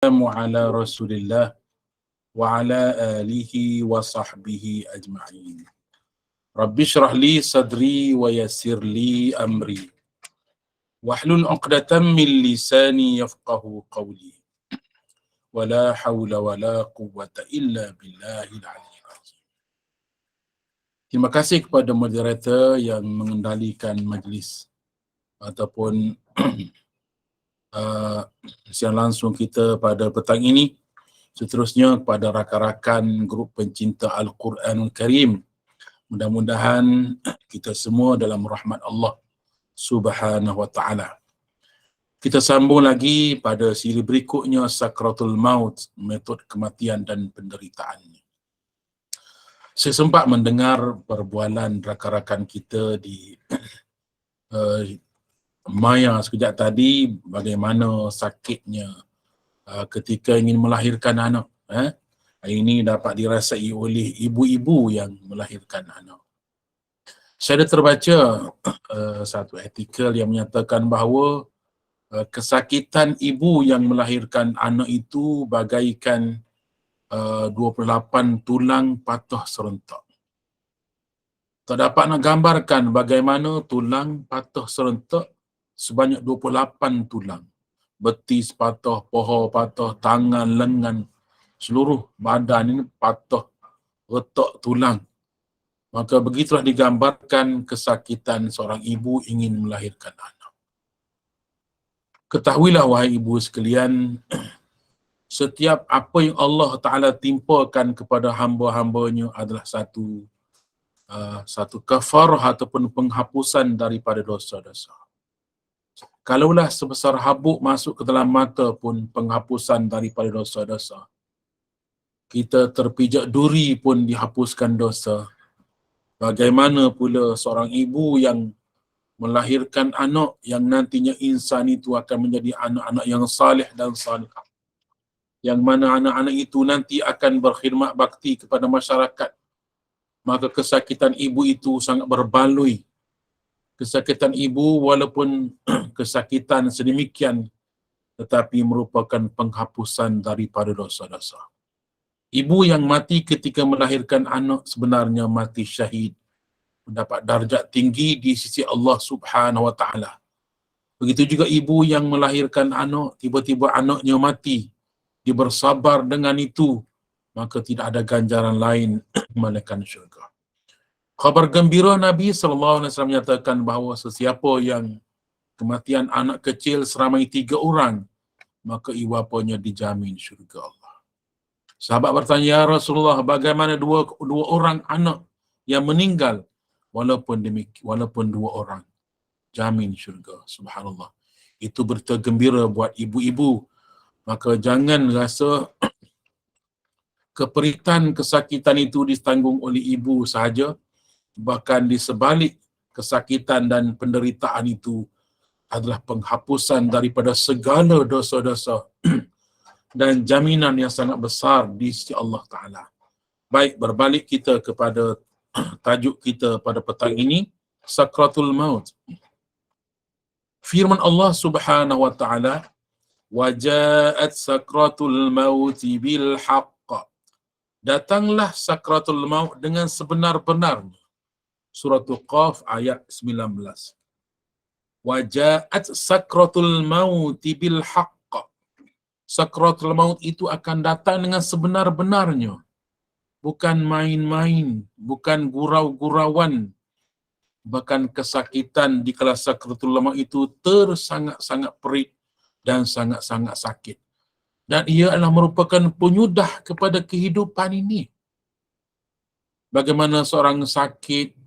على رسول الله وعلى آله وصحبه أجمعين. رب اشرح لي صدري ويسر لي أمري واحلل عقدة من لساني يفقه قولي ولا حول ولا قوة إلا بالله العلي العظيم. Terima kasih kepada moderator yang mengendalikan majlis ataupun siaran langsung kita pada petang ini. Seterusnya kepada rakan-rakan grup pencinta Al-Quranul Karim. Mudah-mudahan kita semua dalam rahmat Allah Subhanahu wa ta'ala. Kita sambung lagi pada siri berikutnya, Sakratul Maut, metod kematian dan penderitaannya. Saya sempat mendengar perbualan rakan-rakan kita di Maya sekejap tadi, bagaimana sakitnya ketika ingin melahirkan anak. Ini dapat dirasai oleh ibu-ibu yang melahirkan anak. Saya ada terbaca satu artikel yang menyatakan bahawa kesakitan ibu yang melahirkan anak itu bagaikan 28 tulang patah serentak. Tak dapat nak gambarkan bagaimana tulang patah serentak sebanyak 28 tulang. Betis patah, paha patah, tangan, lengan, seluruh badan ini patah, retak tulang. Maka begitulah digambarkan kesakitan seorang ibu ingin melahirkan anak. Ketahuilah wahai ibu sekalian, setiap apa yang Allah Ta'ala timpakan kepada hamba-hambanya adalah satu kafarah ataupun penghapusan daripada dosa-dosa. Kalaulah sebesar habuk masuk ke dalam mata pun penghapusan daripada dosa-dosa. Kita terpijak duri pun dihapuskan dosa. Bagaimana pula seorang ibu yang melahirkan anak yang nantinya insan itu akan menjadi anak-anak yang salih dan salihah. Yang mana anak-anak itu nanti akan berkhidmat bakti kepada masyarakat. Maka kesakitan ibu itu sangat berbaloi. Kesakitan ibu walaupun kesakitan sedemikian tetapi merupakan penghapusan daripada dosa-dosa. Ibu yang mati ketika melahirkan anak sebenarnya mati syahid, mendapat darjat tinggi di sisi Allah Subhanahu wa ta'ala. Begitu juga ibu yang melahirkan anak, tiba-tiba anaknya mati, dia bersabar dengan itu, maka tidak ada ganjaran lain melainkan syurga. Khabar gembira Nabi SAW menyatakan bahawa sesiapa yang kematian anak kecil seramai 3 orang, maka ibu bapanya dijamin syurga Allah. Sahabat bertanya, ya Rasulullah, bagaimana dua orang anak yang meninggal? Walaupun 2 orang, jamin syurga. Subhanallah. Itu berita gembira buat ibu-ibu. Maka jangan rasa keperitan, kesakitan itu ditanggung oleh ibu sahaja. Bahkan di sebalik kesakitan dan penderitaan itu adalah penghapusan daripada segala dosa-dosa dan jaminan yang sangat besar di sisi Allah Ta'ala. Baik, berbalik kita kepada tajuk kita pada petang ini, Sakratul Maut. Firman Allah Subhanahu wa Ta'ala, "Waja'at sakratul mauti bil haqq." Datanglah sakratul maut dengan sebenar-benarnya. Surah Qaf ayat 19. Waja'at sakratul mauti bil haqq. Sakratul maut itu akan datang dengan sebenar-benarnya. Bukan main-main, bukan gurau-gurauan. Bahkan kesakitan di kala sakratul maut itu sangat-sangat perit dan sangat-sangat sakit. Dan ia adalah merupakan penyudah kepada kehidupan ini. Bagaimana seorang sakit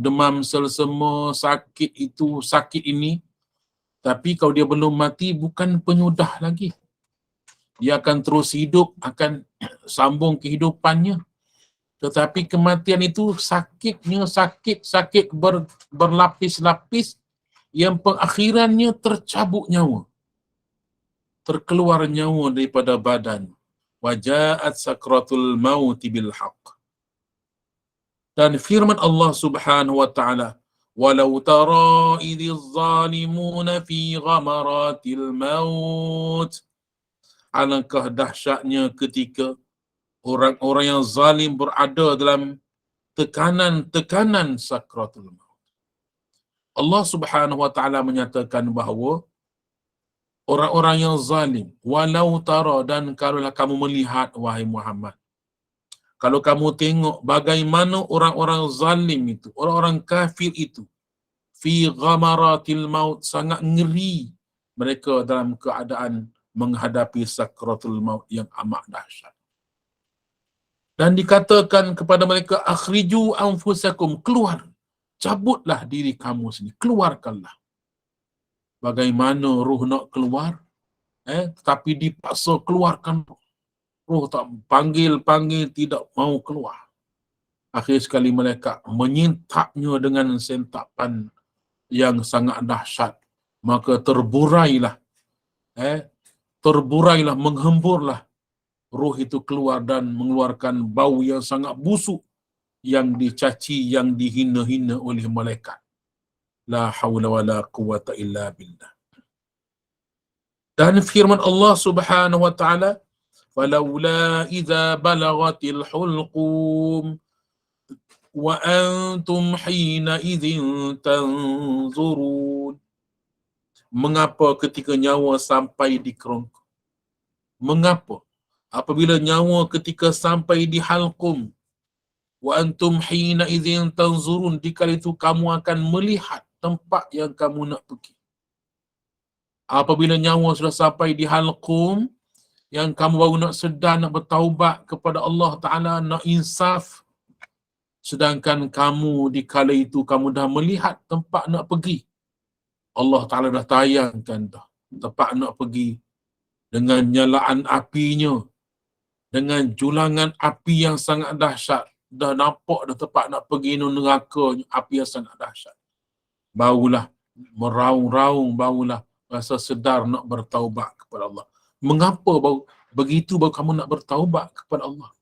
demam selsema, sakit ini, tapi kalau dia belum mati bukan penyudah lagi. Dia akan terus hidup, akan sambung kehidupannya. Tetapi kematian itu sakit berlapis-lapis, yang pengakhirannya tercabut nyawa. Terkeluar nyawa daripada badan. Waja'at sakratul mauti bil haqq. Dan firman Allah Subhanahu wa ta'ala, walau tara idhiz zalimuna fi ghamaratil maut. alangkah dahsyatnya ketika orang-orang yang zalim berada dalam tekanan-tekanan sakratul maut. Allah Subhanahu wa taala menyatakan bahawa orang-orang yang zalim, walau tara, dan kalaulah kamu melihat wahai Muhammad, kalau kamu tengok bagaimana orang-orang zalim itu, orang-orang kafir itu, fi ghamaratil maut, sangat ngeri mereka dalam keadaan menghadapi sakratul maut yang amat dahsyat. Dan dikatakan kepada mereka, akhriju anfusakum, keluar, cabutlah diri kamu sendiri, keluarkanlah. Bagaimana ruh nak keluar? Tetapi dipaksa keluarkan roh, tak panggil tidak mau keluar. Akhir sekali mereka menyintapnya dengan sentapan yang sangat dahsyat. Maka terburailah, menghemburlah roh itu keluar dan mengeluarkan bau yang sangat busuk, yang dicaci, yang dihina-hina oleh malaikat. La haula wala quwata illa billah. Dan firman Allah Subhanahu wa taala, falaula idza balagatil hulqum wa antum hina idzin tanzurun. Mengapa ketika nyawa sampai di kerongkong? Mengapa apabila nyawa ketika sampai di halqum, wa antum hina idzin tanzurun, dikala itu kamu akan melihat tempat yang kamu nak pergi. Apabila nyawa sudah sampai di halqum, yang kamu baru nak sedar, nak bertaubat kepada Allah Ta'ala, nak insaf, sedangkan kamu di kala itu kamu dah melihat tempat nak pergi. Allah Ta'ala dah tayangkan dah tempat nak pergi dengan nyalaan apinya, dengan julangan api yang sangat dahsyat. Dah nampak dah tempat nak pergi neraka, api yang sangat dahsyat. Barulah meraung-raung, barulah rasa sedar nak bertaubat kepada Allah. Mengapa begitu baru kamu nak bertaubat kepada Allah?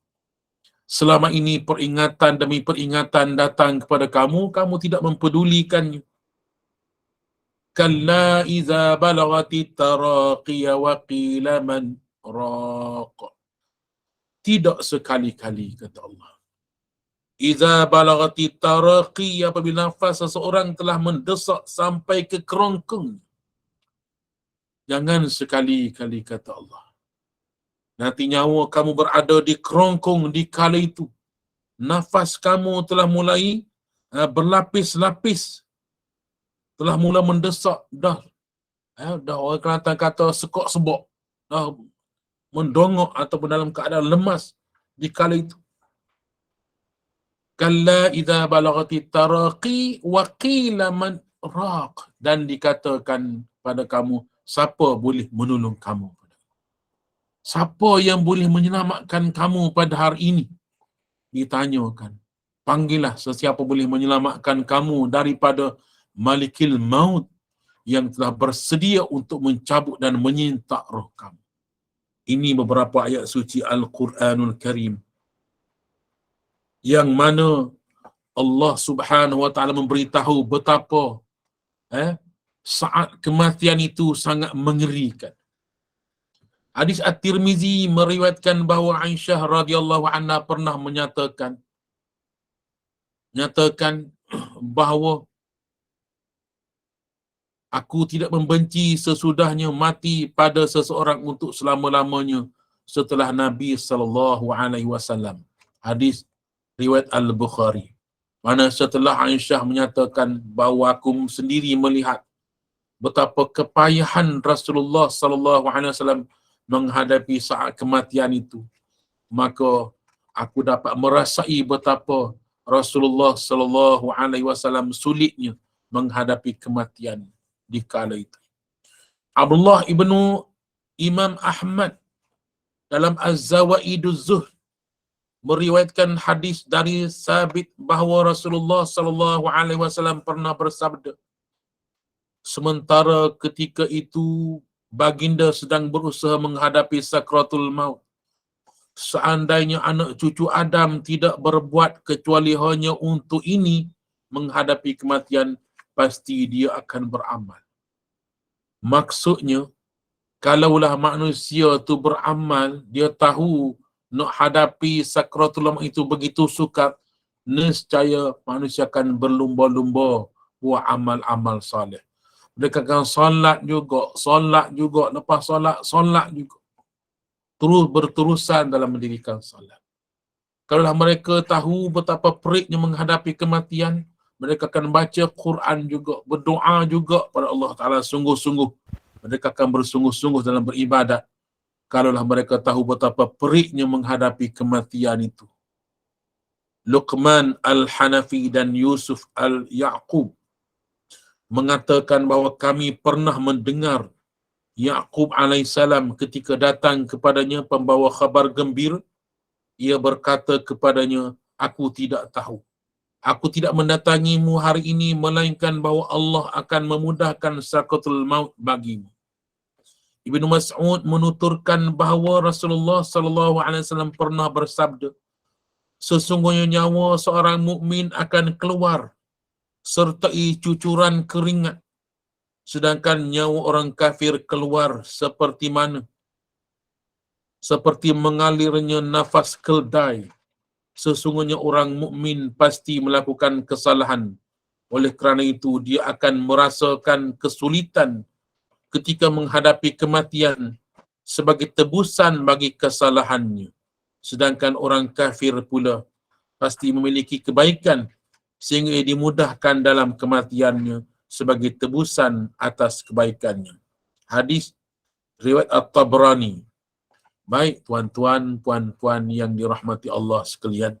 Selama ini peringatan demi peringatan datang kepada kamu, kamu tidak mempedulikannya. Kalla iza balagati taraqiya wa qila man raq. Tidak sekali-kali, kata Allah. Iza balagati taraqi, apabila nafas seseorang telah mendesak sampai ke kerongkong. Jangan sekali-kali, kata Allah. Nanti nyawa kamu berada di kerongkong di kala itu. Nafas kamu telah mulai berlapis-lapis. Telah mula mendesak. Dah orang Kelantan kata sekok sebok. Dah mendongok ataupun dalam keadaan lemas di kala itu. Kalla idza balagati taraqi wa qila man raq, dan dikatakan pada kamu, siapa boleh menolong kamu? Siapa yang boleh menyelamatkan kamu pada hari ini? Ditanyakan. Panggillah sesiapa boleh menyelamatkan kamu daripada Malikil Maut yang telah bersedia untuk mencabut dan menyintak roh kamu. Ini beberapa ayat suci Al-Quranul Karim yang mana Allah Subhanahu wa taala memberitahu betapa saat kematian itu sangat mengerikan. Hadis At-Tirmizi meriwayatkan bahawa Aisyah radhiyallahu anha pernah menyatakan bahawa aku tidak membenci sesudahnya mati pada seseorang untuk selama-lamanya setelah Nabi sallallahu alaihi wasallam. Hadis riwayat Al-Bukhari. Mana setelah Aisyah menyatakan bahawa aku sendiri melihat betapa kepayahan Rasulullah sallallahu alaihi wasallam menghadapi saat kematian itu, maka aku dapat merasai betapa Rasulullah sallallahu alaihi wasallam sulitnya menghadapi kematian di kala itu. Abdullah ibnu Imam Ahmad dalam Az-Zawaiduz Zuhd meriwayatkan hadis dari Sabit bahawa Rasulullah sallallahu alaihi wasallam pernah bersabda, sementara ketika itu baginda sedang berusaha menghadapi sakratul maut, seandainya anak cucu Adam tidak berbuat kecuali hanya untuk ini, menghadapi kematian, pasti dia akan beramal. Maksudnya, Kalaulah manusia tu beramal, dia tahu nak hadapi sakratul maut itu begitu sukar, nescaya manusia akan berlumba-lumba buat amal-amal soleh. Mereka akan solat juga, lepas solat juga. Terus berterusan dalam mendirikan solat. Kalau mereka tahu betapa periknya menghadapi kematian, mereka akan baca Quran juga, berdoa juga pada Allah Ta'ala sungguh-sungguh. Mereka akan bersungguh-sungguh dalam beribadat. Kalaulah mereka tahu betapa periknya menghadapi kematian itu. Luqman Al-Hanafi dan Yusuf Al-Ya'qub mengatakan bahawa kami pernah mendengar Ya'qub alaihissalam ketika datang kepadanya pembawa khabar gembira, ia berkata kepadanya, aku tidak tahu. Aku tidak mendatangimu hari ini melainkan bahawa Allah akan memudahkan sakratul maut bagimu. Ibnu Mas'ud menuturkan bahawa Rasulullah sallallahu alaihi wasallam pernah bersabda, sesungguhnya nyawa seorang mukmin akan keluar sertai cucuran keringat, sedangkan nyawa orang kafir keluar seperti mana? Seperti mengalirnya nafas keldai. Sesungguhnya orang mukmin pasti melakukan kesalahan. Oleh kerana itu, dia akan merasakan kesulitan ketika menghadapi kematian sebagai tebusan bagi kesalahannya. Sedangkan orang kafir pula pasti memiliki kebaikan sehingga ia dimudahkan dalam kematiannya sebagai tebusan atas kebaikannya. Hadis riwayat At-Tabrani. Baik tuan-tuan, puan-puan yang dirahmati Allah sekalian.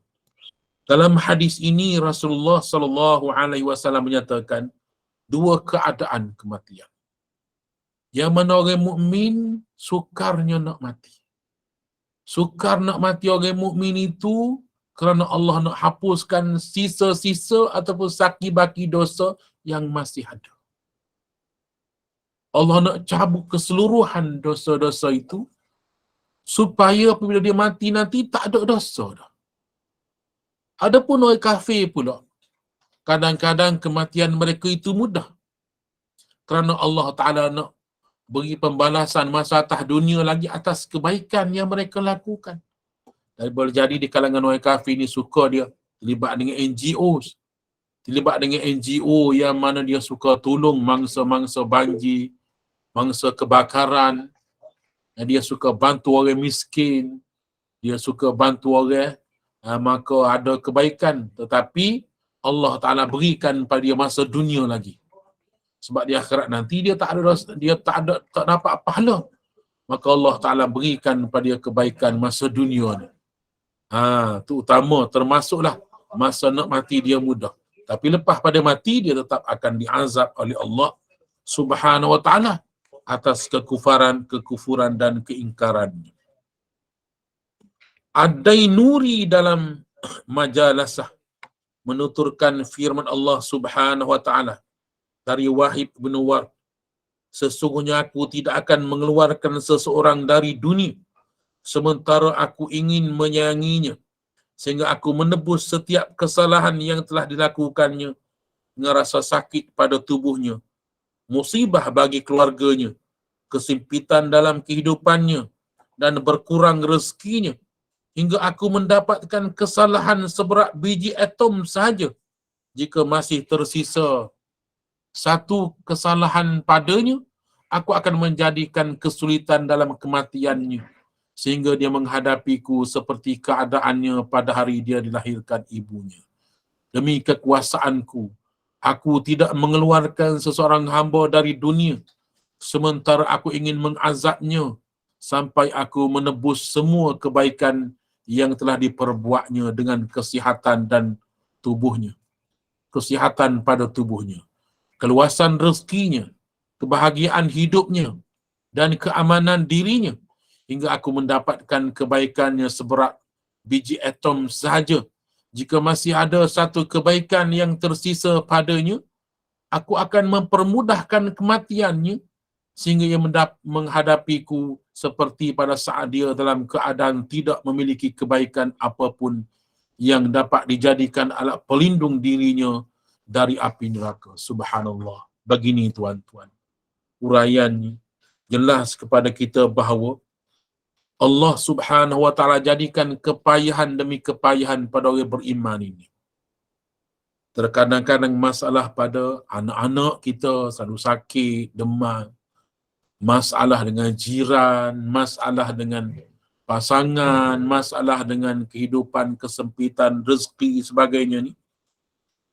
Dalam hadis ini Rasulullah sallallahu alaihi wasallam menyatakan dua keadaan kematian. Yang mana orang mukmin sukarnya nak mati. Sukar nak mati orang mukmin itu kerana Allah nak hapuskan sisa-sisa ataupun saki-baki dosa yang masih ada. Allah nak cabut keseluruhan dosa-dosa itu supaya apabila dia mati nanti tak ada dosa dah. Adapun orang kafir pula, kadang-kadang kematian mereka itu mudah. Kerana Allah Ta'ala nak beri pembalasan masa atas dunia lagi atas kebaikan yang mereka lakukan. Dan boleh jadi di kalangan orang kafir ni suka dia terlibat dengan NGOs. Terlibat dengan NGO yang mana dia suka tolong mangsa-mangsa banjir, mangsa kebakaran. Dan dia suka bantu orang miskin. Dia suka bantu orang, maka ada kebaikan. Tetapi Allah Ta'ala berikan pada dia masa dunia lagi. Sebab di akhirat nanti dia tak dapat pahala. Maka Allah Ta'ala berikan pada dia kebaikan masa dunia ni. Itu utama, termasuklah masa nak mati dia mudah. Tapi lepas pada mati dia tetap akan diazab oleh Allah Subhanahu Wa Ta'ala atas kekufuran dan keingkarannya. Ad-Dainuri dalam Majalasah menuturkan firman Allah Subhanahu Wa Ta'ala dari Wahib bin Ward, sesungguhnya aku tidak akan mengeluarkan seseorang dari dunia sementara aku ingin menyayanginya sehingga aku menebus setiap kesalahan yang telah dilakukannya dengan rasa sakit pada tubuhnya, musibah bagi keluarganya, kesempitan dalam kehidupannya dan berkurang rezekinya, hingga aku mendapatkan kesalahan seberat biji atom sahaja. Jika masih tersisa satu kesalahan padanya, aku akan menjadikan kesulitan dalam kematiannya sehingga dia menghadapiku seperti keadaannya pada hari dia dilahirkan ibunya. Demi kekuasaanku, aku tidak mengeluarkan seseorang hamba dari dunia sementara aku ingin mengazabnya sampai aku menebus semua kebaikan yang telah diperbuatnya dengan kesihatan dan tubuhnya. Kesihatan pada tubuhnya, keluasan rezekinya, kebahagiaan hidupnya dan keamanan dirinya, hingga aku mendapatkan kebaikannya seberat biji atom sahaja. Jika masih ada satu kebaikan yang tersisa padanya, aku akan mempermudahkan kematiannya sehingga ia menghadapiku seperti pada saat dia dalam keadaan tidak memiliki kebaikan apapun yang dapat dijadikan alat pelindung dirinya dari api neraka. Subhanallah. Begini tuan-tuan uraiannya jelas kepada kita bahawa Allah Subhanahu wa taala jadikan kepayahan demi kepayahan pada orang beriman ini. Terkadang-kadang masalah pada anak-anak kita selalu sakit, demam, masalah dengan jiran, masalah dengan pasangan, masalah dengan kehidupan, kesempitan, rezeki sebagainya ni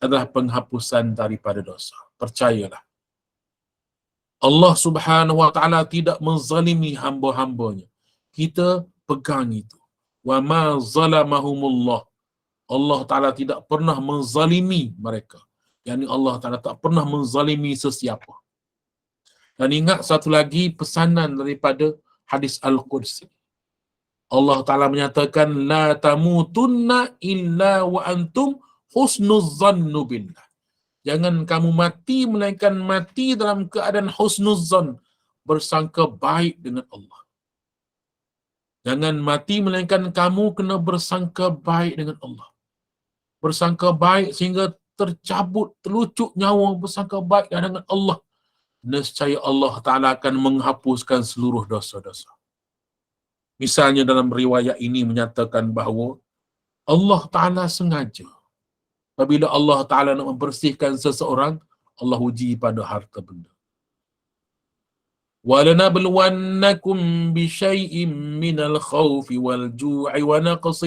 adalah penghapusan daripada dosa. Percayalah. Allah Subhanahu wa taala tidak menzalimi hamba-hambanya. Kita pegang itu. Wa ma zalamahumullah. Allah Taala tidak pernah menzalimi mereka. Yani Allah Taala tak pernah menzalimi sesiapa. Dan ingat satu lagi pesanan daripada hadis Al-Qudsi. Allah Taala menyatakan la tamutunna illa wa antum husnuz zannu billah. Jangan kamu mati melainkan mati dalam keadaan husnuz zan, bersangka baik dengan Allah. Jangan mati melainkan kamu kena bersangka baik dengan Allah. Bersangka baik sehingga tercabut, terlucuk nyawa bersangka baik dengan Allah. Nescaya Allah Ta'ala akan menghapuskan seluruh dosa-dosa. Misalnya dalam riwayat ini menyatakan bahawa Allah Ta'ala sengaja apabila Allah Ta'ala nak membersihkan seseorang, Allah uji pada harta benda. وَلَنَبْلُوَنَّكُمْ بِشَيْءٍ مِّنَ الْخَوْفِ وَالْجُوعِ وَنَقْصٍ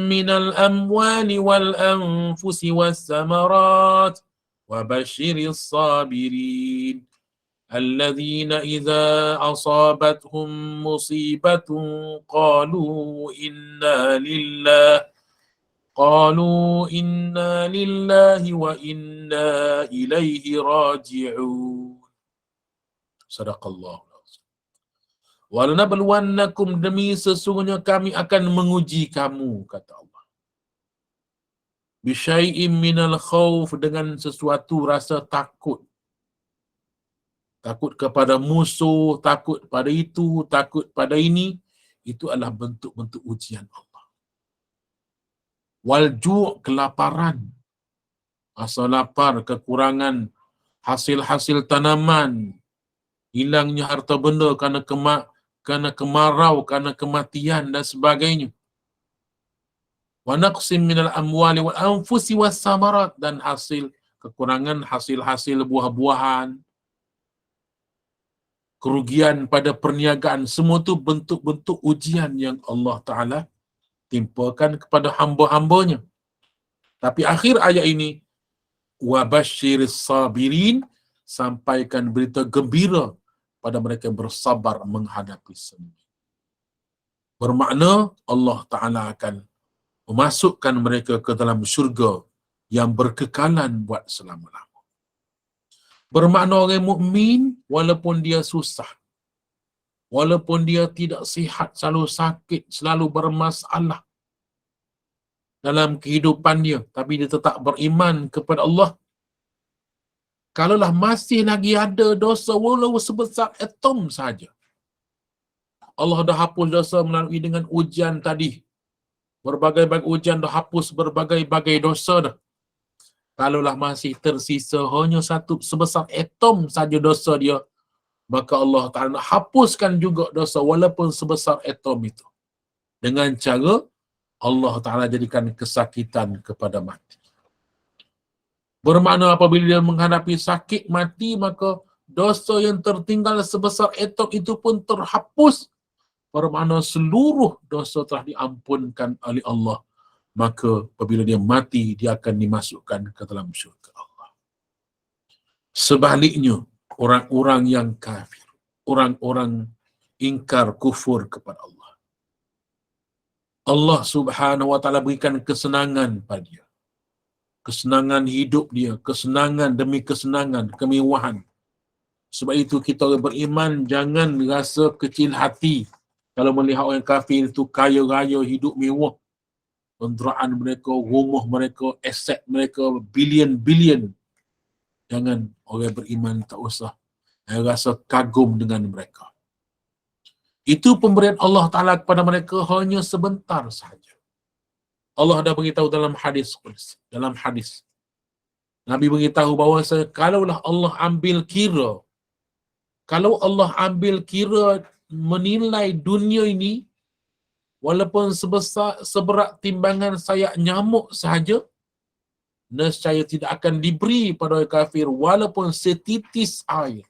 مِّنَ الْأَمْوَالِ وَالْأَنفُسِ وَالثَّمَرَاتِ وَبَشِّرِ الصَّابِرِينَ الَّذِينَ إِذَا أَصَابَتْهُم مُّصِيبَةٌ قالوا إنا لله وإنا إليه راجعون. Sadaqallahu al-azim. Walanabluwannakum, demi sesungguhnya kami akan menguji kamu, kata Allah. Bisyai'im minal khawf, dengan sesuatu rasa takut. Takut kepada musuh, takut pada itu, takut pada ini. Itu adalah bentuk-bentuk ujian Allah. Wal-ju', kelaparan. Rasa lapar, kekurangan hasil-hasil tanaman, hilangnya harta benda kerana kemarau, kerana kematian dan sebagainya. Wa naqsim minal amwali wal anfusi was samarat, dan kekurangan hasil-hasil buah-buahan, kerugian pada perniagaan, semua itu bentuk-bentuk ujian yang Allah Ta'ala timpakan kepada hamba-hambanya. Tapi akhir ayat ini, wa basyiris sabirin, sampaikan berita gembira pada mereka yang bersabar menghadapi semua. Bermakna Allah Ta'ala akan memasukkan mereka ke dalam syurga yang berkekalan buat selama-lamanya. Bermakna orang mukmin walaupun dia susah, walaupun dia tidak sihat, selalu sakit, selalu bermasalah dalam kehidupan dia, tapi dia tetap beriman kepada Allah. Kalaulah masih lagi ada dosa walau sebesar atom saja, Allah dah hapus dosa melalui dengan ujian tadi. Berbagai-bagai ujian dah hapus berbagai-bagai dosa dah. Kalaulah masih tersisa hanya satu sebesar atom saja dosa dia, maka Allah Ta'ala nak hapuskan juga dosa walaupun sebesar atom itu. Dengan cara Allah Ta'ala jadikan kesakitan kepada mati. Bermakna apabila dia menghadapi sakit mati, maka dosa yang tertinggal sebesar atom itu pun terhapus. Bermakna seluruh dosa telah diampunkan oleh Allah. Maka apabila dia mati, dia akan dimasukkan ke dalam syurga Allah. Sebaliknya, orang-orang yang kafir, orang-orang ingkar kufur kepada Allah, Allah Subhanahu wa Ta'ala berikan kesenangan pada dia. Kesenangan hidup dia, kesenangan demi kesenangan, kemewahan. Sebab itu kita orang beriman jangan rasa kecil hati kalau melihat orang kafir itu kaya raya, hidup mewah. Kenderaan mereka, rumah mereka, aset mereka, bilion-bilion. Jangan orang beriman tak usah rasa kagum dengan mereka. Itu pemberian Allah Ta'ala kepada mereka hanya sebentar sahaja. Allah dah beritahu dalam hadis. Nabi beritahu bahawa kalaulah Allah ambil kira menilai dunia ini walaupun seberat timbangan sayap nyamuk sahaja, nescaya tidak akan diberi pada orang kafir walaupun setitis air.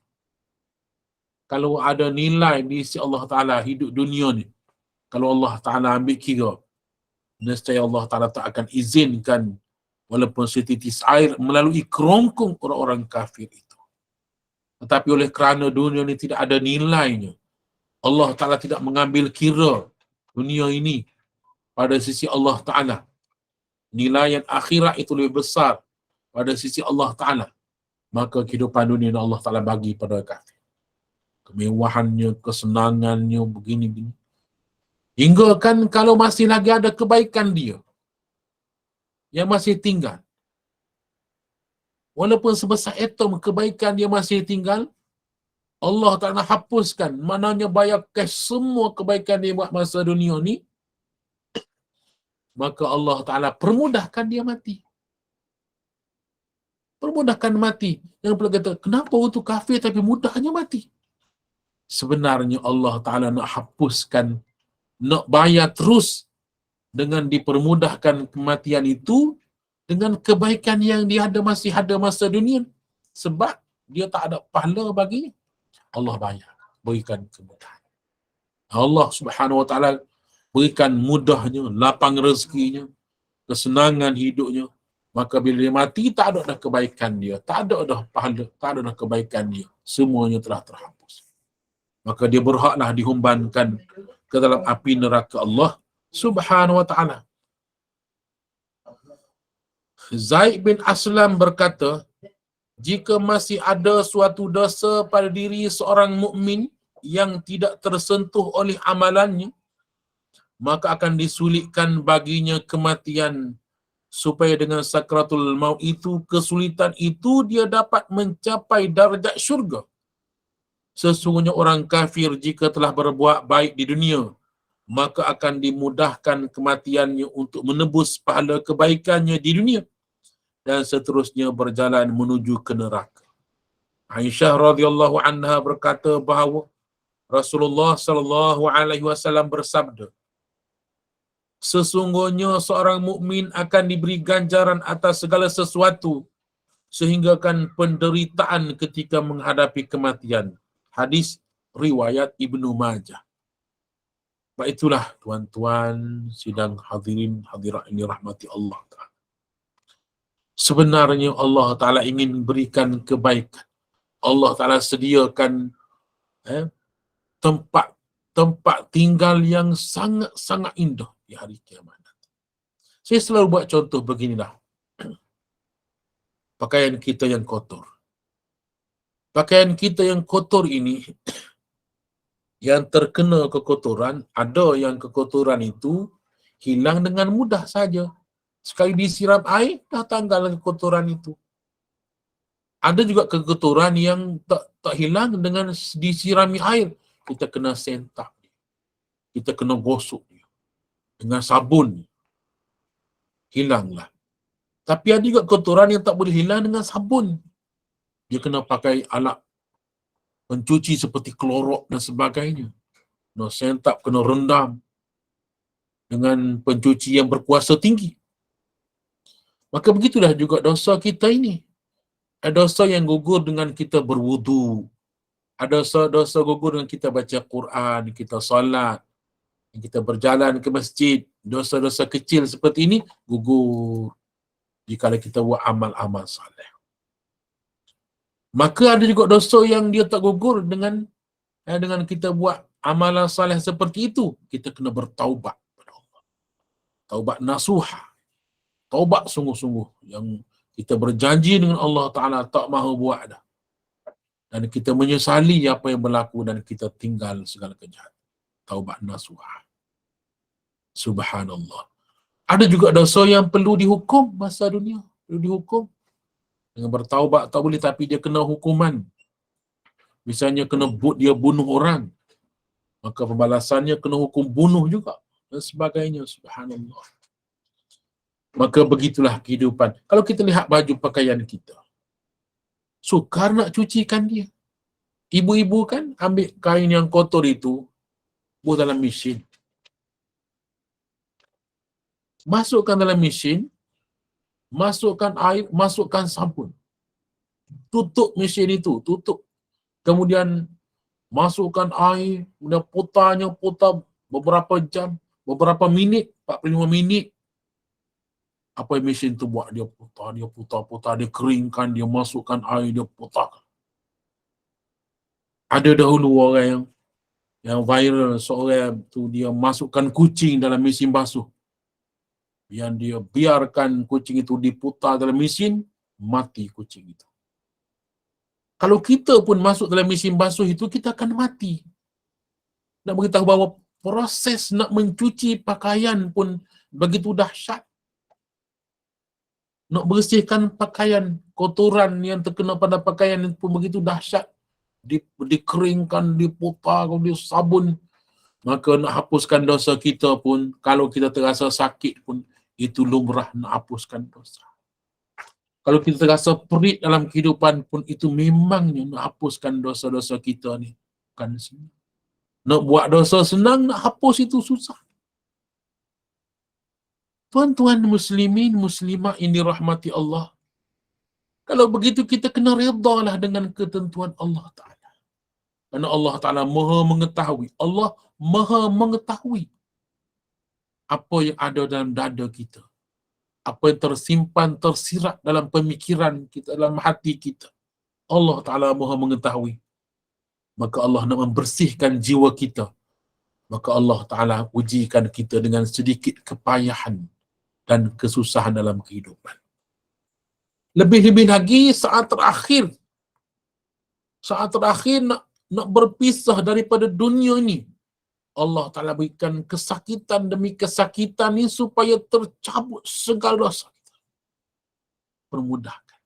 Kalau ada nilai di sisi Allah Ta'ala hidup dunia ni, kalau Allah Ta'ala ambil kira, nescaya Allah Ta'ala tak akan izinkan walaupun setitis air melalui kerongkong orang-orang kafir itu. Tetapi oleh kerana dunia ni tidak ada nilainya, Allah Ta'ala tidak mengambil kira dunia ini pada sisi Allah Ta'ala. Nilai yang akhirat itu lebih besar pada sisi Allah Ta'ala. Maka kehidupan dunia Allah Ta'ala bagi pada kafir. Kemewahannya, kesenangannya, begini-begini. Hingga kan kalau masih lagi ada kebaikan dia yang masih tinggal, walaupun sebesar atom kebaikan dia masih tinggal, Allah Ta'ala hapuskan, maknanya bayar cash semua kebaikan dia buat masa dunia ni, maka Allah Ta'ala permudahkan dia mati. Permudahkan mati. Yang perlu kata, kenapa untuk kafir tapi mudahnya mati? Sebenarnya Allah Ta'ala nak hapuskan, nak bayar terus dengan dipermudahkan kematian itu dengan kebaikan yang dia masih ada masa dunia. Sebab dia tak ada pahala baginya. Allah bayar, berikan kemudahan. Allah Subhanahu Wa Ta'ala berikan mudahnya, lapang rezekinya, kesenangan hidupnya. Maka bila dia mati, tak ada dah kebaikan dia, tak ada dah pahala, tak ada dah kebaikan dia. Semuanya telah terhapus. Maka dia berhaklah dihumbankan ke dalam api neraka Allah Subhanahu Wa Ta'ala. Zaid bin Aslam berkata, jika masih ada suatu dosa pada diri seorang mukmin yang tidak tersentuh oleh amalannya, maka akan disulitkan baginya kematian, supaya dengan sakratul maut itu, kesulitan itu dia dapat mencapai darjat syurga. Sesungguhnya orang kafir jika telah berbuat baik di dunia, maka akan dimudahkan kematiannya untuk menebus pahala kebaikannya di dunia dan seterusnya berjalan menuju ke neraka. Aisyah radhiyallahu anha berkata bahawa Rasulullah sallallahu alaihi wasallam bersabda, sesungguhnya seorang mukmin akan diberi ganjaran atas segala sesuatu sehinggakan penderitaan ketika menghadapi kematian. Hadis riwayat Ibnu Majah. Baik, itulah tuan-tuan sidang hadirin hadirat ini rahmati Allah Ta'ala. Sebenarnya Allah Ta'ala ingin berikan kebaikan. Allah Ta'ala sediakan tempat tinggal yang sangat-sangat indah di hari kiamat. Saya selalu buat contoh beginilah. Pakaian kita yang kotor. Pakaian kita yang kotor ini, yang terkena kekotoran, ada yang kekotoran itu hilang dengan mudah saja. Sekali disiram air, dah tanggal kekotoran itu. Ada juga kekotoran yang tak hilang dengan disirami air. Kita kena sentap, kita kena gosok dia dengan sabun, hilanglah. Tapi ada juga kotoran yang tak boleh hilang dengan sabun. Dia kena pakai alat pencuci seperti klorok dan sebagainya. Kena sentap, kena rendam dengan pencuci yang berkuasa tinggi. Maka begitulah juga dosa kita ini. Ada dosa yang gugur dengan kita berwudu. Ada dosa gugur dengan kita baca Quran, kita solat, kita berjalan ke masjid. Dosa-dosa kecil seperti ini gugur jika kita buat amal-amal saleh. Maka ada juga dosa yang dia tak gugur dengan kita buat amalan saleh seperti itu. Kita kena bertaubat kepada Allah. Taubat nasuha. Taubat sungguh-sungguh yang kita berjanji dengan Allah Ta'ala tak mahu buat dah. Dan kita menyesali apa yang berlaku dan kita tinggal segala kejahatan. Taubat nasuha. Subhanallah. Ada juga dosa yang perlu dihukum masa dunia. Perlu dihukum. Dengan bertaubat tak boleh, tapi dia kena hukuman. Misalnya dia bunuh orang, maka pembalasannya kena hukum bunuh juga dan sebagainya. Subhanallah. Maka begitulah kehidupan. Kalau kita lihat baju pakaian kita, sukar nak cucikan dia. Ibu-ibu kan ambil kain yang kotor itu, buat dalam mesin. Masukkan dalam mesin, masukkan air, masukkan sabun. Tutup mesin itu, tutup. Kemudian masukkan air, kemudian putar beberapa jam, beberapa minit, 45 minit. Apa yang mesin tu buat? Dia putar, dia keringkan, dia masukkan air, dia putar. Ada dahulu orang yang viral, seorang tu dia masukkan kucing dalam mesin basuh. Yang dia biarkan kucing itu diputar dalam mesin, mati kucing itu. Kalau kita pun masuk dalam mesin basuh itu, kita akan mati. Nak beritahu bahawa proses nak mencuci pakaian pun begitu dahsyat. Nak bersihkan pakaian, kotoran yang terkena pada pakaian pun begitu dahsyat. Dikeringkan, diputar, di sabun. Maka nak hapuskan dosa kita pun, kalau kita terasa sakit pun, itu lumrah nak hapuskan dosa. Kalau kita terasa perit dalam kehidupan pun, itu memangnya nak hapuskan dosa-dosa kita ni. Bukan senang. Nak buat dosa senang, nak hapus itu susah. Tuan-tuan muslimin, muslimah ini rahmati Allah. Kalau begitu kita kena redalah dengan ketentuan Allah Ta'ala. Kerana Allah Ta'ala maha mengetahui. Allah maha mengetahui apa yang ada dalam dada kita. Apa yang tersimpan, tersirat dalam pemikiran kita, dalam hati kita. Allah Ta'ala maha mengetahui. Maka Allah nak membersihkan jiwa kita. Maka Allah Ta'ala ujikan kita dengan sedikit kepayahan dan kesusahan dalam kehidupan. Lebih-lebih lagi saat terakhir nak berpisah daripada dunia ini. Allah Ta'ala berikan kesakitan demi kesakitan ini supaya tercabut segala dosa kita. Permudahkan.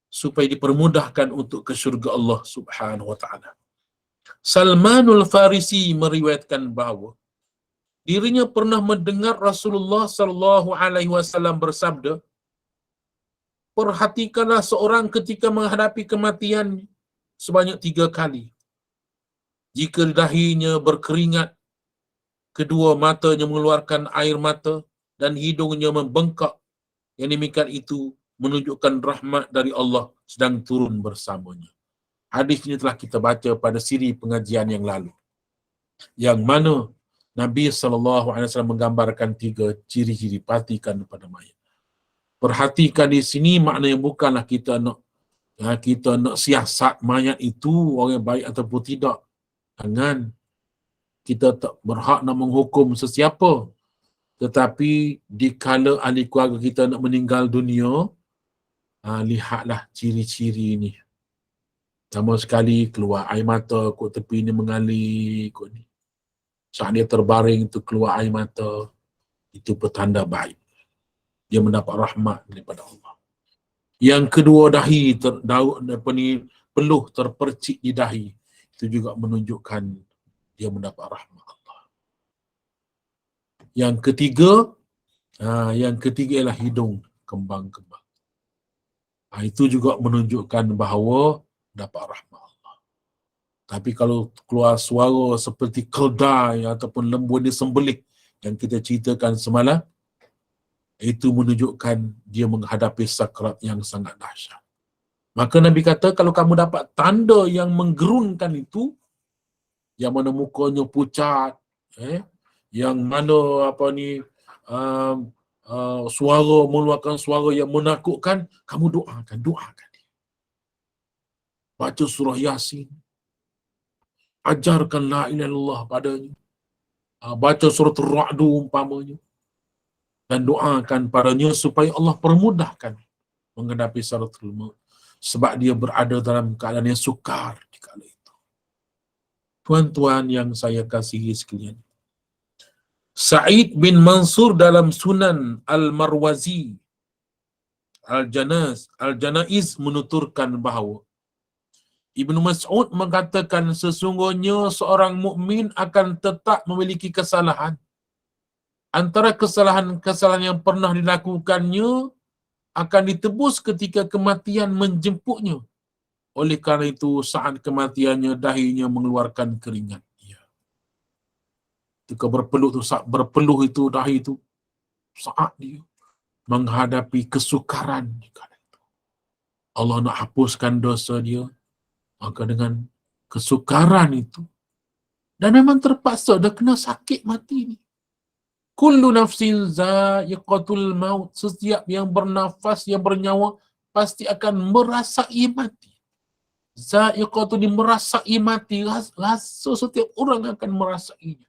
Supaya dipermudahkan untuk ke syurga Allah Subhanahu Wa Ta'ala. Salmanul Farisi meriwayatkan bahawa dirinya pernah mendengar Rasulullah sallallahu alaihi wasallam bersabda, perhatikanlah seorang ketika menghadapi kematian sebanyak 3 kali. Jika dahinya berkeringat, kedua matanya mengeluarkan air mata, dan hidungnya membengkak, yang demikian itu menunjukkan rahmat dari Allah sedang turun bersamanya. Hadis ini telah kita baca pada siri pengajian yang lalu, yang mana Nabi SAW menggambarkan 3 ciri-ciri perhatikan pada mayat. Perhatikan di sini maknanya bukanlah kita nak siasat mayat itu orang baik ataupun tidak. Jangan. Kita tak berhak nak menghukum sesiapa. Tetapi dikala ahli keluarga kita nak meninggal dunia, lihatlah ciri-ciri ini. Sama sekali keluar air mata kot tepi ni mengalir kot ni. Saat dia terbaring tu keluar air mata, itu petanda baik. Dia mendapat rahmat daripada Allah. Yang kedua, dahi peluh terpercik di dahi, itu juga menunjukkan dia mendapat rahmat Allah. Yang ketiga ialah hidung kembang-kembang. Itu juga menunjukkan bahawa dapat rahmat Allah. Tapi kalau keluar suara seperti keldai ataupun lembu disembelih yang kita ceritakan semalam, itu menunjukkan dia menghadapi sakrat yang sangat dahsyat. Maka Nabi kata, kalau kamu dapat tanda yang menggerunkan itu, yang mana mukanya pucat, yang mana suara mengeluarkan suara yang menakutkan, kamu doakan dia. Baca surah Yasin, ajarkan la ilaha illallah padanya, baca surah Ar-Ra'd umpamanya, dan doakan padanya supaya Allah permudahkan menghadapi sakaratul maut, sebab dia berada dalam keadaan yang sukar di kala itu. Tuan-tuan yang saya kasihi sekalian, Sa'id bin Mansur dalam Sunan Al-Marwazi Al-Janaiz menuturkan bahawa Ibnu Mas'ud mengatakan sesungguhnya seorang mukmin akan tetap memiliki kesalahan Antara kesalahan-kesalahan yang pernah dilakukannya akan ditebus ketika kematian menjemputnya. Oleh kerana itu, saat kematiannya, dahinya mengeluarkan keringat. Ya. Ketika berpeluh tu, saat berpeluh itu, dahi itu, saat dia menghadapi kesukaran. Allah nak hapuskan dosa dia, maka dengan kesukaran itu, dan memang terpaksa, dah kena sakit mati ni. Kullu nafsin za'iqatul maut. Setiap yang bernafas, yang bernyawa, pasti akan merasai mati. Za'iqatu ni merasai mati. Rasa setiap orang akan merasainya.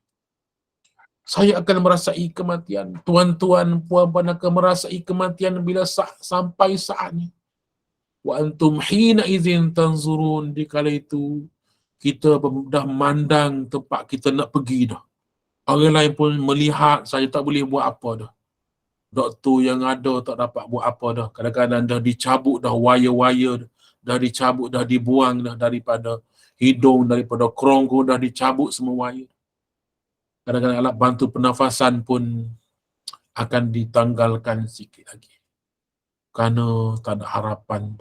Saya akan merasai kematian. Tuan-tuan, puan-puan akan merasai kematian bila sampai saatnya. Wa antum hina idzin tanzurun. Di kala itu, kita dah mandang tempat kita nak pergi dah. Orang lain pun melihat saya tak boleh buat apa dah. Doktor yang ada tak dapat buat apa dah. Kadang-kadang dah dicabut dah wire-wire, dah dicabut, dah dibuang dah daripada hidung, daripada kerongko, dah dicabut semua wire. Kadang-kadang alat bantu pernafasan pun akan ditanggalkan sikit lagi. Kerana tak ada harapan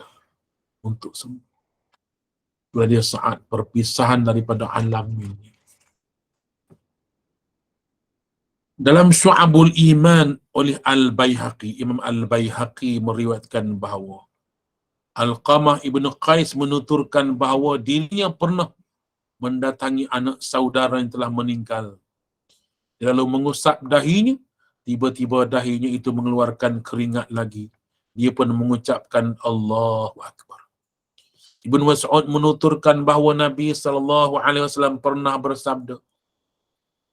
untuk semua. Itulah dia saat perpisahan daripada alam ini. Dalam Syu'abul Iman oleh Al-Baihaqi, Imam Al-Baihaqi meriwayatkan bahawa Alqamah ibn Qais menuturkan bahawa dirinya pernah mendatangi anak saudara yang telah meninggal. Dia lalu mengusap dahinya, tiba-tiba dahinya itu mengeluarkan keringat lagi. Dia pun mengucapkan Allahu Akbar. Ibn Mas'ud menuturkan bahawa Nabi SAW pernah bersabda,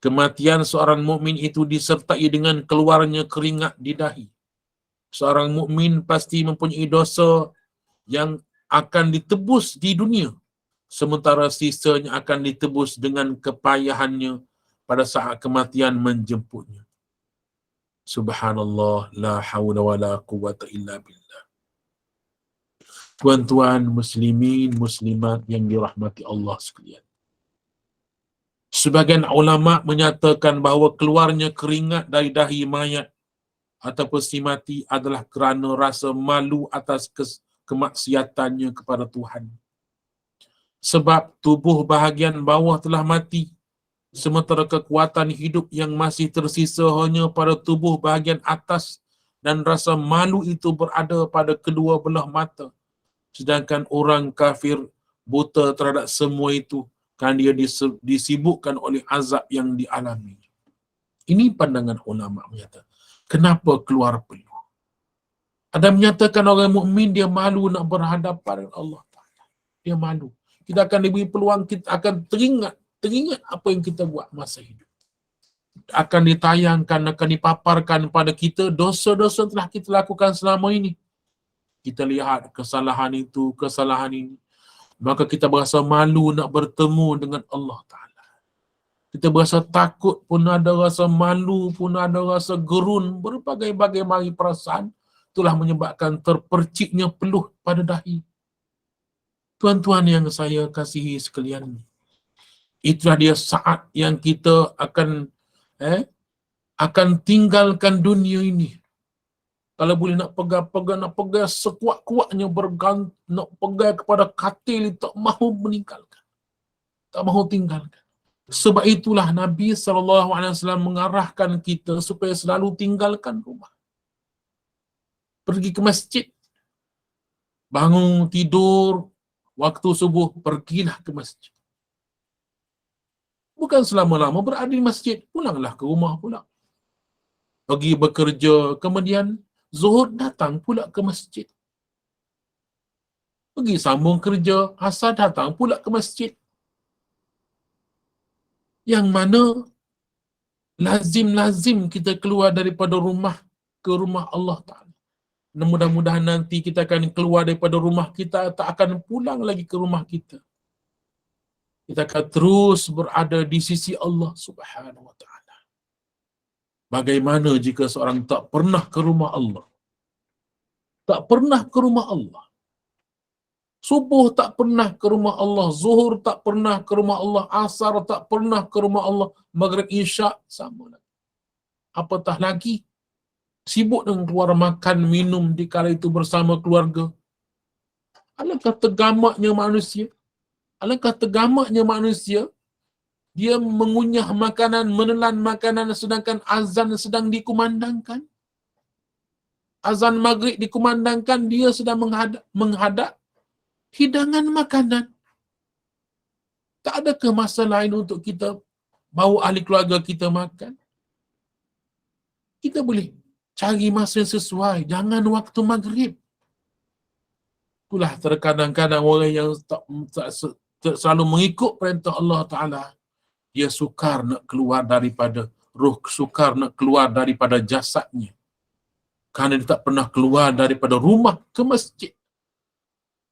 kematian seorang mukmin itu disertai dengan keluarnya keringat di dahi. Seorang mukmin pasti mempunyai dosa yang akan ditebus di dunia, sementara sisanya akan ditebus dengan kepayahannya pada saat kematian menjemputnya. Subhanallah, la hawla wa la quwwata illa billah. Tuan-tuan muslimin, muslimat yang dirahmati Allah sekalian. Sebagian ulama menyatakan bahawa keluarnya keringat dari dahi mayat ataupun si mati adalah kerana rasa malu atas kemaksiatannya kepada Tuhan. Sebab tubuh bahagian bawah telah mati, sementara kekuatan hidup yang masih tersisa hanya pada tubuh bahagian atas, dan rasa malu itu berada pada kedua belah mata. Sedangkan orang kafir buta terhadap semua itu, kan dia disibukkan oleh azab yang dialami. Ini pandangan ulama menyatakan, kenapa keluar peluh? Ada menyatakan orang mukmin dia malu nak berhadapan dengan Allah Taala. Dia malu. Kita akan diberi peluang, kita akan teringat apa yang kita buat masa hidup. Akan ditayangkan, akan dipaparkan pada kita dosa-dosa telah kita lakukan selama ini. Kita lihat kesalahan itu, kesalahan ini. Maka kita berasa malu nak bertemu dengan Allah Ta'ala. Kita berasa takut pun ada, rasa malu pun ada, rasa gerun, berbagai-bagai mari perasaan itulah menyebabkan terperciknya peluh pada dahi. Tuan-tuan yang saya kasihi sekalian, itulah dia saat yang kita akan tinggalkan dunia ini. Kalau boleh nak pegang sekuat-kuatnya, nak pegang kepada katil, tak mahu meninggalkan, tak mahu tinggalkan. Sebab itulah Nabi SAW mengarahkan kita supaya selalu tinggalkan rumah. Pergi ke masjid, bangun tidur, waktu subuh, pergilah ke masjid. Bukan selama-lama berada di masjid, pulanglah ke rumah pula. Pergi bekerja, kemudian zuhur datang pula ke masjid. Pergi sambung kerja, asar datang pula ke masjid. Yang mana lazim kita keluar daripada rumah ke rumah Allah Ta'ala. Dan mudah-mudahan nanti kita akan keluar daripada rumah kita, tak akan pulang lagi ke rumah kita. Kita akan terus berada di sisi Allah Subhanahu Wa Ta'ala. Bagaimana jika seorang tak pernah ke rumah Allah? Tak pernah ke rumah Allah. Subuh tak pernah ke rumah Allah, zuhur tak pernah ke rumah Allah, asar tak pernah ke rumah Allah, maghrib isyak sama lagi. apatah lagi sibuk dengan keluar makan minum di kala itu bersama keluarga. Alangkah tergamaknya manusia. Alangkah tergamaknya manusia, dia mengunyah makanan, menelan makanan sedangkan azan sedang dikumandangkan. Azan maghrib dikumandangkan, dia sedang menghadap hidangan makanan. Tak adakah masa lain untuk kita bawa ahli keluarga kita makan? Kita boleh cari masa yang sesuai, jangan waktu maghrib. Itulah terkadang-kadang orang yang tak selalu mengikut perintah Allah Ta'ala, dia sukar nak keluar daripada roh, sukar nak keluar daripada jasadnya. Kerana dia tak pernah keluar daripada rumah ke masjid.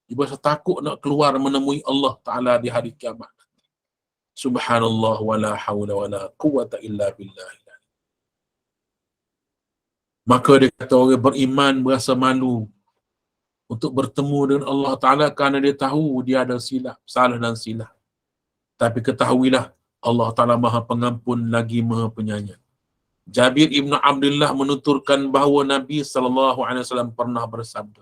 Dia berasa takut nak keluar menemui Allah Ta'ala di hari kiamat. Subhanallah wa la hawla wa la quwata illa billah. Maka dia kata orang beriman berasa malu untuk bertemu dengan Allah Ta'ala kerana dia tahu dia ada silap, salah dan silap. Tapi ketahuilah, Allah Ta'ala Maha Pengampun lagi Maha Penyayang. Jabir ibn Abdullah menuturkan bahawa Nabi SAW pernah bersabda,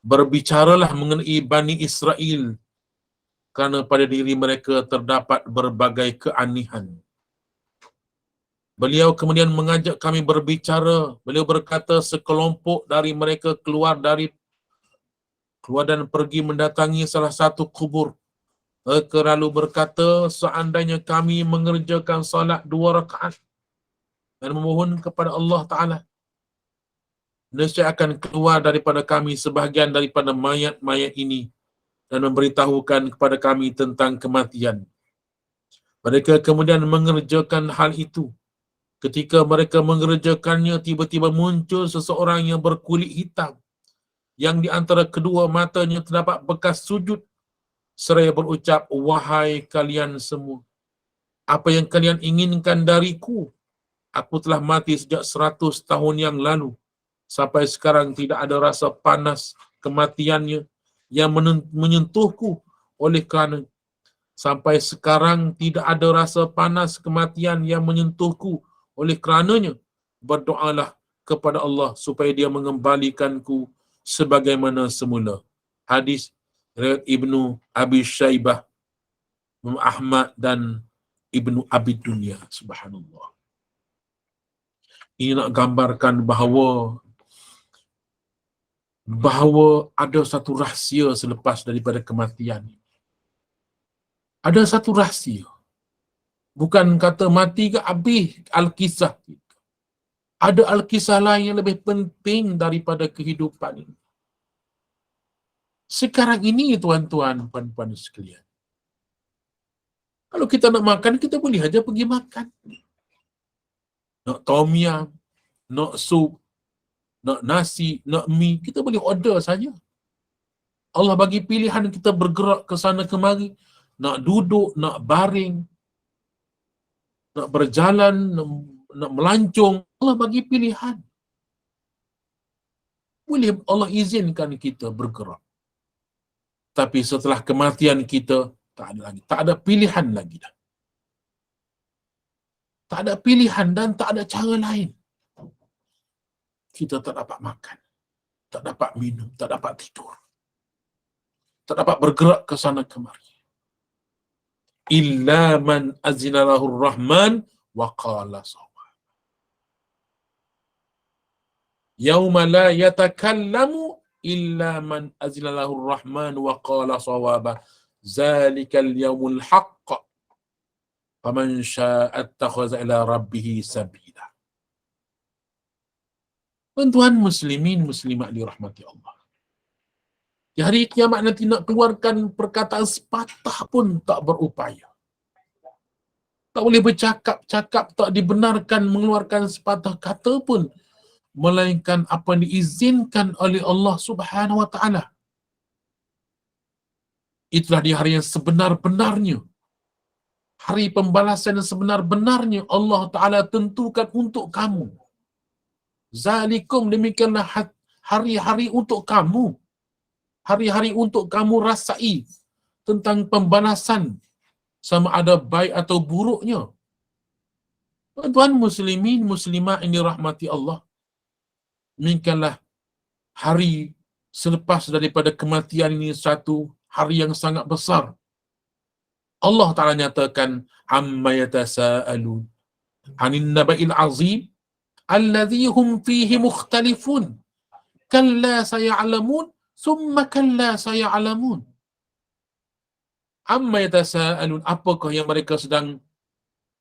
berbicaralah mengenai Bani Israel kerana pada diri mereka terdapat berbagai keanehan. Beliau kemudian mengajak kami berbicara. Beliau berkata, sekelompok dari mereka keluar dan pergi mendatangi salah satu kubur. Mereka lalu berkata, seandainya kami mengerjakan salat 2 rakaat dan memohon kepada Allah Ta'ala, nescaya akan keluar daripada kami sebahagian daripada mayat-mayat ini dan memberitahukan kepada kami tentang kematian. Mereka kemudian mengerjakan hal itu. Ketika mereka mengerjakannya, tiba-tiba muncul seseorang yang berkulit hitam, yang di antara kedua matanya terdapat bekas sujud, seraya berucap, wahai kalian semua, apa yang kalian inginkan dariku? Aku telah mati sejak 100 tahun yang lalu. Sampai sekarang tidak ada rasa panas kematiannya yang menyentuhku. Oleh kerana sampai sekarang tidak ada rasa panas kematian yang menyentuhku. Oleh kerananya, berdoalah kepada Allah supaya dia mengembalikanku sebagaimana semula. Hadis riwayat Ibnu Abi Syaibah, Ahmad dan Ibnu Abi Dunya. Subhanallah. Ini nak gambarkan bahawa ada satu rahsia selepas daripada kematian. Ada satu rahsia. Bukan kata mati ke habis Alkisah. Ada Alkisah lain yang lebih penting daripada kehidupan ini. Sekarang ini, tuan-tuan, puan-puan sekalian, kalau kita nak makan, kita boleh aja pergi makan. Nak tom yum, nak sup, nak nasi, nak mi, kita boleh order saja. Allah bagi pilihan kita bergerak ke sana kemari, nak duduk, nak baring, nak berjalan, nak melancong. Allah bagi pilihan. Boleh Allah izinkan kita bergerak. Tapi setelah kematian kita, tak ada lagi. Tak ada pilihan lagi dah. Tak ada pilihan dan tak ada cara lain. Kita tak dapat makan, tak dapat minum, tak dapat tidur, tak dapat bergerak ke sana kemari. Illa man azina lahur rahman wa qala sawab. Yauma la yatakallamu illa man azina lahur rahman wa qala sawaba. Zalikal yawmul haqq. Faman syaa'a attakhadha ila rabbih sabila. Tuan-tuan muslimin muslimat dirahmati Allah. Di hari kiamat nanti nak keluarkan perkataan sepatah pun tak berupaya. Tak boleh bercakap-cakap, tak dibenarkan mengeluarkan sepatah kata pun, melainkan apa yang diizinkan oleh Allah Subhanahu wa Ta'ala. Itulah di hari yang sebenar-benarnya. Hari pembalasan yang sebenar-benarnya Allah Ta'ala tentukan untuk kamu. Zalikum, demikianlah hari-hari untuk kamu. Hari-hari untuk kamu rasai tentang pembalasan, sama ada baik atau buruknya. Tuan muslimin, muslimat ini rahmati Allah. Demikianlah hari selepas daripada kematian ini satu hari yang sangat besar. Allah Ta'ala nyatakan, amma yatasa'alun anin naba'il azim alladhi hum fihi mukhtalifun kalla saya'lamun summa kalla saya'lamun. Amma yatasa'alun, apakah yang mereka sedang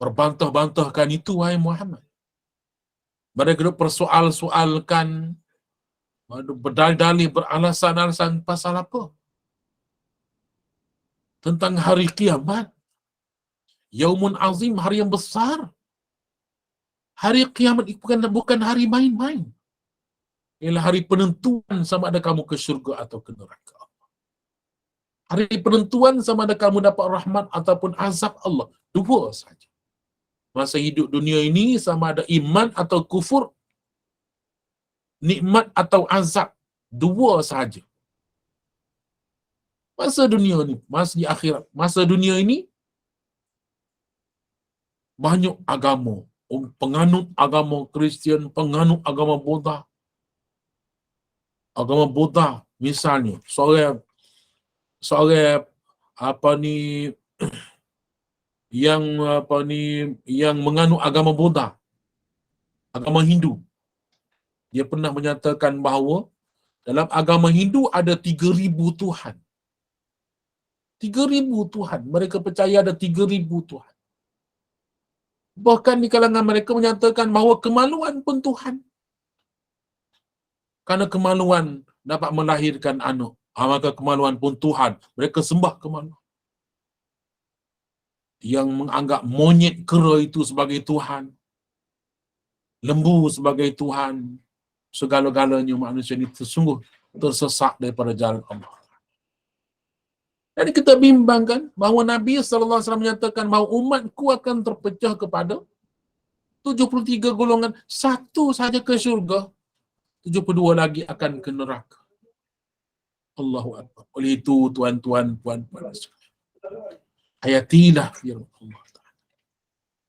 berbantah-bantahkan itu, wahai Muhammad? Mereka duk persoal-soalkan, berdalih-dalih, beralasan-alasan pasal apa? Tentang hari kiamat. Yaumun azim, hari yang besar. Hari kiamat itu bukan hari main-main. Ialah hari penentuan sama ada kamu ke syurga atau ke neraka. Hari penentuan sama ada kamu dapat rahmat ataupun azab Allah. Dua saja. Masa hidup dunia ini sama ada iman atau kufur, nikmat atau azab. Dua saja. Masa dunia ini, masa di akhirat, masa dunia ini banyak agama, penganut agama Kristian, penganut agama Buddha. Agama Buddha misalnya, seorang apa ni yang menganut agama Buddha, agama Hindu. Dia pernah menyatakan bahawa dalam agama Hindu ada 3,000 Tuhan. 3,000 Tuhan. Mereka percaya ada 3,000 Tuhan. Bahkan di kalangan mereka menyatakan bahawa kemaluan pun Tuhan. Karena kemaluan dapat melahirkan anak. Maka kemaluan pun Tuhan. Mereka sembah kemaluan. Yang menganggap monyet kera itu sebagai Tuhan. Lembu sebagai Tuhan. Segala-galanya manusia ini sungguh tersesat daripada jalan Allah. Dan kita bimbangkan bahawa Nabi SAW menyatakan bahawa umatku akan terpecah kepada 73 golongan. Satu saja ke syurga, 72 lagi akan ke neraka. Allahu Akbar. Oleh itu, tuan-tuan, puan-puan, hayatilah firman Allah Ta'ala.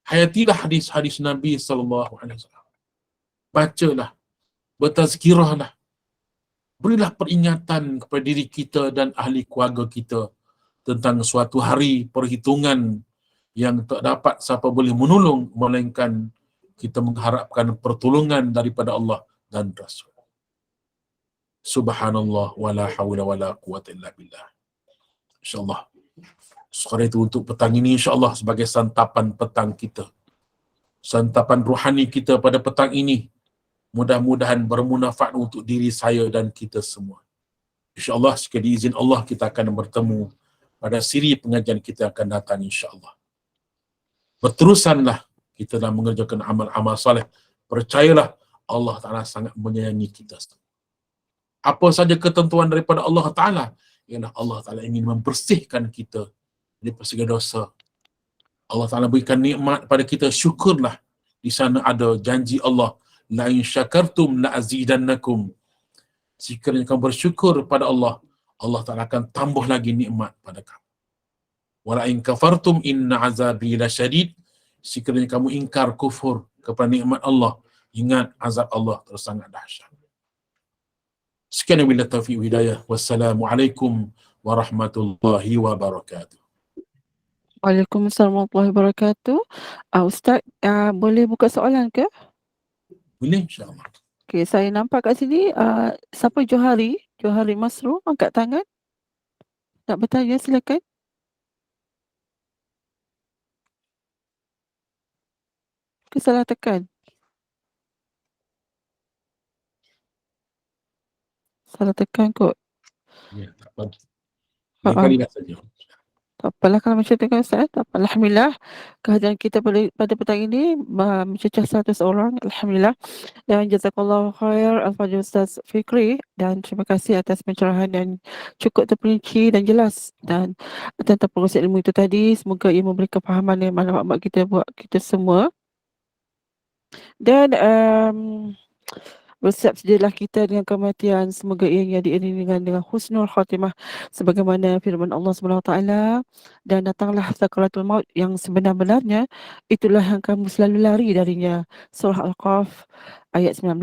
Hayatilah hadis-hadis Nabi SAW. Bacalah, bertazkirahlah. Berilah peringatan kepada diri kita dan ahli keluarga kita tentang suatu hari perhitungan yang tak dapat siapa boleh menolong melainkan kita mengharapkan pertolongan daripada Allah dan Rasul. Subhanallah wala hawla wala quwwata illa billah. InsyaAllah. Sekali itu untuk petang ini insyaAllah sebagai santapan petang kita. Santapan rohani kita pada petang ini. Mudah-mudahan bermanfaat untuk diri saya dan kita semua. InsyaAllah sekali izin Allah kita akan bertemu pada siri pengajian kita akan datang insyaAllah. Berterusanlah kita dalam mengerjakan amal-amal saleh. Percayalah Allah Ta'ala sangat menyayangi kita. Apa saja ketentuan daripada Allah Ta'ala, ialah Allah Ta'ala ingin membersihkan kita daripada segala dosa. Allah Ta'ala berikan nikmat pada kita, syukurlah. Di sana ada janji Allah, la in syakartum la azidannakum. Sekiranya kamu bersyukur pada Allah, Allah Ta'ala akan tambah lagi nikmat pada kamu. Wala in kafartum inna azabi lasyadid. Sekiranya kamu ingkar kufur kepada nikmat Allah, ingat azab Allah terus sangat dahsyat. Sekian wabillahi taufiq wal hidayah. Wassalamualaikum warahmatullahi wabarakatuh. Waalaikumsalam warahmatullahi wabarakatuh. Ustaz, boleh buka soalan ke? Boleh insyaAllah. Okey, saya nampak kat sini siapa Johari? Johari Masru angkat tangan. Nak bertanya silakan. Ke salah tekan? Salah tekan kot. Ya, tak apa. Lain kali lah saja. Tak apalah kalau macam tu kan Ustaz. Tak apa. Alhamdulillah kehadiran kita pada petang ini mencecah 100 orang. Alhamdulillah. Dan jazakallahu khair Al-Fadhil Ustaz Fikri, dan terima kasih atas pencerahan yang cukup terperinci dan jelas dan tentang proses ilmu itu tadi. Semoga ia memberi kefahaman yang maklumat kita buat kita semua. Dan Bersiap sedialah kita dengan kematian, semoga ianya diiringi dengan husnul khatimah sebagaimana firman Allah SWT, dan datanglah sakaratul maut yang sebenar-benarnya, itulah yang kamu selalu lari darinya. Surah Al-Qaf ayat 19.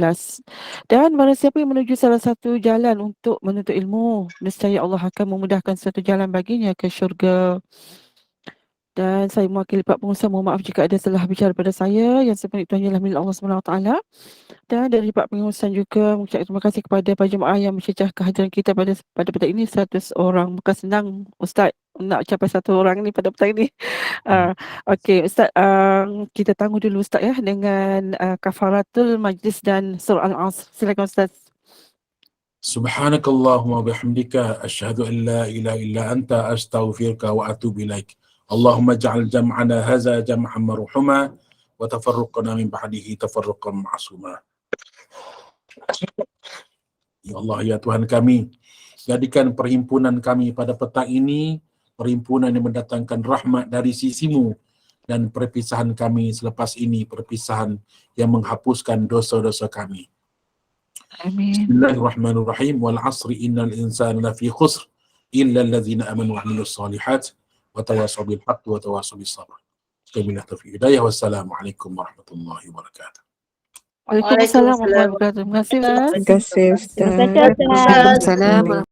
Dan barang siapa yang menuju salah satu jalan untuk menuntut ilmu, nescaya Allah akan memudahkan satu jalan baginya ke syurga. Dan saya mewakili Pak Pengusaha, mohon maaf jika ada salah bicara pada saya. Yang sebenarnya itu hanyalah milik Allah SWT. Dan dari Pak Pengurusan juga mengucapkan terima kasih kepada para jemaah yang mencecah kehadiran kita pada petang ini 100 orang. Bukan senang Ustaz nak capai 1 orang ni pada petang ini. Okey Ustaz, kita tangguh dulu Ustaz ya dengan kafaratul majlis dan surah Al-Asr. Silakan Ustaz. Subhanakallahumma bihamdika asyhadu an la ilaha illa anta astaghfiruka wa atubu ilaik. Allahumma ja'al jam'ana hadza jam'an marhuma wa tafarruqana min ba'dihi tafarruqan ma'suma. Ya Allah, ya Tuhan kami, jadikan perhimpunan kami pada petang ini perhimpunan yang mendatangkan rahmat dari sisimu, dan perpisahan kami selepas ini perpisahan yang menghapuskan dosa-dosa kami. Amin. Bismillahirrahmanirrahim. Wal 'asri innal insana lafi khusr illa allazina amanu wa 'amilus solihat wa tawassaw bil haqqi wa tawassaw bis sabr. Wabillahi taufiq hidayah. Wassalamualaikum warahmatullahi wabarakatuh. Waalaikumsalam warahmatullahi wabarakatuh. Terima kasih Ustaz. Terima kasih Ustaz. Terima kasih, Ustaz. Waalaikumsalam.